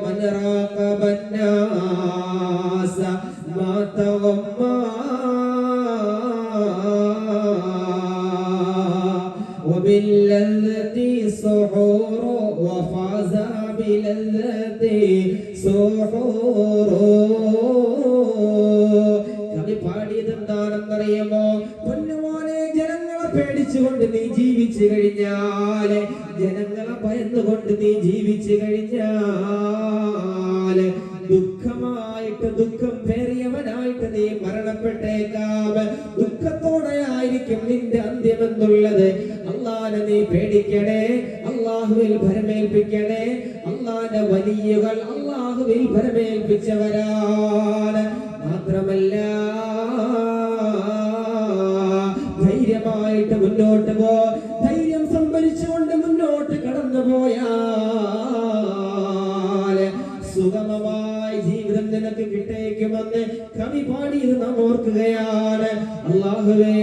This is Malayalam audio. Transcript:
من راقب الناس ما تغمى وباللذة سحور وفاز بلذة سحور. കവി പാടിയത് എന്താണെന്നറിയുമോ? പൊന്നുമോനെ, ജനങ്ങളെ പേടിച്ചുകൊണ്ട് നീ ജീവിച്ചു കഴിഞ്ഞാൽ, ജനങ്ങളെ ഭയന്നുകൊണ്ട് നീ ജീവിച്ചു കഴിഞ്ഞാൽ ദുഃഖമായിട്ട്, ദുഃഖം പേറിയവനായിട്ട് നീ മരണപ്പെട്ടേക്കാം. ദുഃഖത്തോടെ ആയിരിക്കും നിന്റെ അന്ത്യമെന്നുള്ളത്. അല്ലാഹുവിനെ നീ പേടിക്കണേ, അല്ലാഹുവിൽ ഭരമേൽപ്പിക്കണേ. അല്ലാഹുവിന്റെ വലിയകൾ അല്ലാഹുവിൽ ഭരമേൽപ്പിച്ചവരാണ്. മാത്രമല്ല, ധൈര്യമായിട്ട് മുന്നോട്ട് പോ. ധൈര്യം സംഭരിച്ചുകൊണ്ട് മുന്നോട്ട് കടന്നു പോയാൽ സുഗമമായ ജീവിതം നിനക്ക് കിട്ടേക്കുമെന്ന് കവി പാടിയത് നാം ഓർക്കുകയാണ്. അല്ലാഹുവേ,